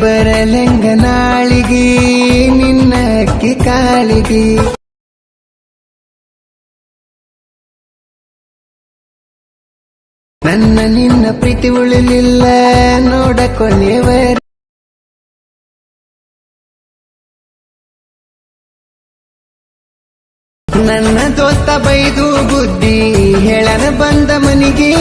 ಬರಲೆಂಗ ನಾಳಿಗೆ ನಿನ್ನ ಅಕ್ಕಿ ಕಾಳಿಗೆ ನನ್ನ ನಿನ್ನ ಪ್ರೀತಿ ಉಳಿಲಿಲ್ಲ ನೋಡ ಕೊನೆಯವರ ನನ್ನ ದೋಸ್ತ ಬೈದು ಬುದ್ಧಿ ಹೇಳನ ಬಂದ ಮನಿಗೆ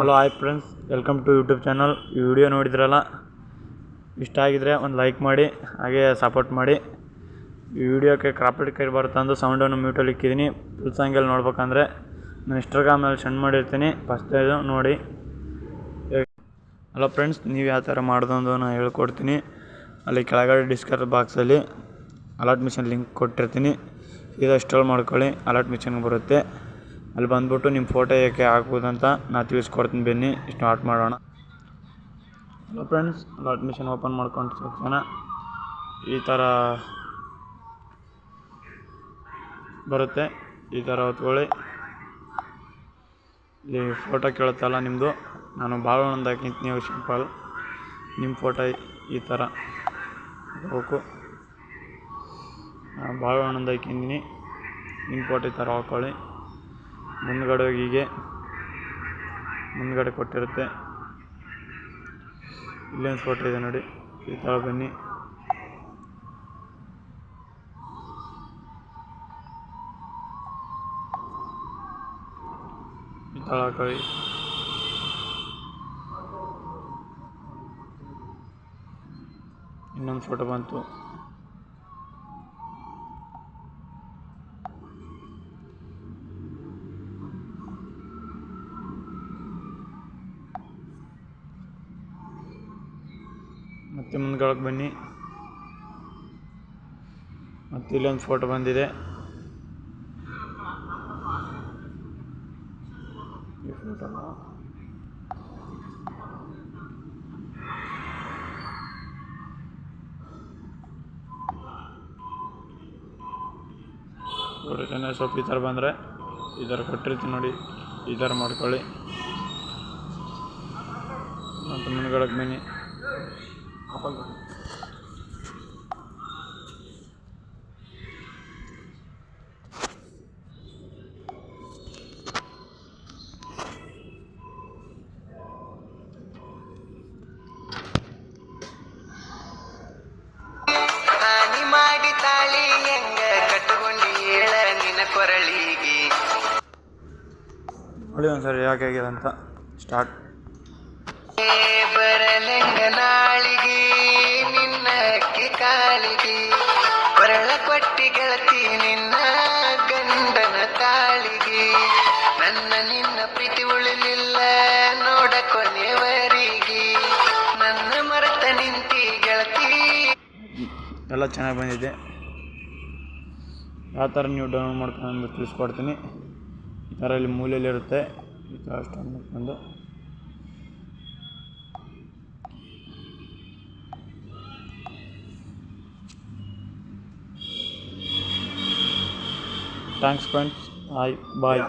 hello hi friends, welcome to YouTube channel. ಈ ವಿಡಿಯೋ ನೋಡಿದ್ರಲ್ಲ, ಇಷ್ಟ ಆಗಿದ್ರೆ ಒಂದು ಲೈಕ್ ಮಾಡಿ, ಹಾಗೆ ಸಪೋರ್ಟ್ ಮಾಡಿ. ಈ ವಿಡಿಯೋಕ್ಕೆ ಕಾಪಿರೈಟ್ ಬರುತ್ತಂದು ಸೌಂಡನ್ನು ಮ್ಯೂಟಲ್ಲಿ ಇಕ್ಕಿದ್ದೀನಿ. ಫುಲ್ ಸಾಂಗಲ್ಲಿ ನೋಡ್ಬೇಕಂದ್ರೆ ನಾನು ಇನ್ಸ್ಟಾಗ್ರಾಮಲ್ಲಿ ಸೆಂಡ್ ಮಾಡಿರ್ತೀನಿ, ಫಸ್ಟ್ ಇದು ನೋಡಿ. ಹಲೋ ಫ್ರೆಂಡ್ಸ್, ನೀವು ಯಾವ ಥರ ಮಾಡೋದು ನಾನು ಹೇಳ್ಕೊಡ್ತೀನಿ. ಅಲ್ಲಿ ಕೆಳಗಡೆ ಡಿಸ್ಕ್ರಿಪ್ಷನ್ ಬಾಕ್ಸಲ್ಲಿ ಅಲರ್ಟ್ ಮಿಷನ್ ಲಿಂಕ್ ಕೊಟ್ಟಿರ್ತೀನಿ. ಇದು ಇನ್ಸ್ಟಾಲ್ ಮಾಡ್ಕೊಳ್ಳಿ, ಅಲರ್ಟ್ ಮಿಷನ್ಗೆ ಬರುತ್ತೆ. ಅಲ್ಲಿ ಬಂದ್ಬಿಟ್ಟು ನಿಮ್ಮ ಫೋಟೋ ಏಕೆ ಹಾಕ್ಬೋದಂತ ನಾನು ತಿಳಿಸ್ಕೊಡ್ತೀನಿ. ಬನ್ನಿ ಸ್ಟಾರ್ಟ್ ಮಾಡೋಣ. Hello friends, alert mission open ಮಾಡ್ಕೊಂಡು ತಕ್ಷಣ ಈ ಥರ ಬರುತ್ತೆ. ಈ ಥರ ಹೊತ್ಕೊಳ್ಳಿ. ಇಲ್ಲಿ ಫೋಟೋ ಕೇಳುತ್ತಲ್ಲ ನಿಮ್ಮದು, ನಾನು ಬಾಳೆಹಣ್ಣು ಹಾಕಿಂತೀನಿ. ನೀವು ಸಿಂಪಲ್ ನಿಮ್ಮ ಫೋಟೋ ಈ ಥರ ಹೋಗು. ನಾನು ಬಾಳೆಹಣ್ಣು ಹಾಕಿದ್ದೀನಿ, ನಿಮ್ಮ ಫೋಟೋ ಈ ಥರ ಹಾಕ್ಕೊಳ್ಳಿ. ಮುಂದ್ಗಡೆ ಹೀಗೆ ಮುಂದ್ಗಡೆ ಕೊಟ್ಟಿರುತ್ತೆ. ಇಲ್ಲೊಂದು ಫೋಟೋ ಇದೆ ನೋಡಿ, ಈ ಥರ ಬನ್ನಿ. ಈ ಥರ ಹಾಕೊಳ್ಳಿ. ಇನ್ನೊಂದು ಫೋಟೋ ಬಂತು. ಮತ್ತೆ ಮುಂದ್ಗಡೆ ಬನ್ನಿ. ಮತ್ತೆ ಇಲ್ಲೊಂದು ಫೋಟೋ ಬಂದಿದೆ. ಈ ಫೋಟೋ ಸ್ವಲ್ಪ ಈ ಥರ ಬಂದರೆ ಈ ಥರ ಕೊಟ್ಟಿರ್ತೀನಿ ನೋಡಿ, ಈ ಥರ ಮಾಡ್ಕೊಳ್ಳಿ. ಮತ್ತು ಮುಂದ್ಗಡೆ ಬನ್ನಿ. ನೋಡಿ ಒಂದ್ಸರಿ ಯಾಕೆ ಆಗಿದೆ ಅಂತ ಸ್ಟಾರ್ಟ್. ಬರಲೆಂಗ ನಾಳಿಗೆ ನಿನ್ನ ಅಕ್ಕಿ ಕಾಳಿಗೆ ಬರಳ ಕೊಟ್ಟಿ ಗೆಳತಿ ನಿನ್ನ ಗಂಡನ ತಾಳಿಗೆ ನನ್ನ ನಿನ್ನ ಪ್ರೀತಿ ಉಳಿಲಿಲ್ಲ ನೋಡ ಕೊನೆಯವರಿಗೆ ನನ್ನ ಮರೆತ ನಿಂತಿ ಗೆಳತಿ. ಎಲ್ಲ ಚೆನ್ನಾಗಿ ಬಂದಿದೆ. ಯಾವ ಥರ ನೀವು ಡೌನ್ಲೋಡ್ ಮಾಡ್ಕೊಂಡು ತಿಳಿಸ್ಕೊಡ್ತೀನಿ. ಈ ಥರ ಇಲ್ಲಿ ಮೂಲೆಯಲ್ಲಿರುತ್ತೆ, ಈ ಥರ ಸ್ಟಾರ್ಟ್ ಮಾಡ್ಕೊಂಡು ಥ್ಯಾಂಕ್ಸ್ ಫ್ರೆಂಡ್ಸ್. ಬಾಯ್.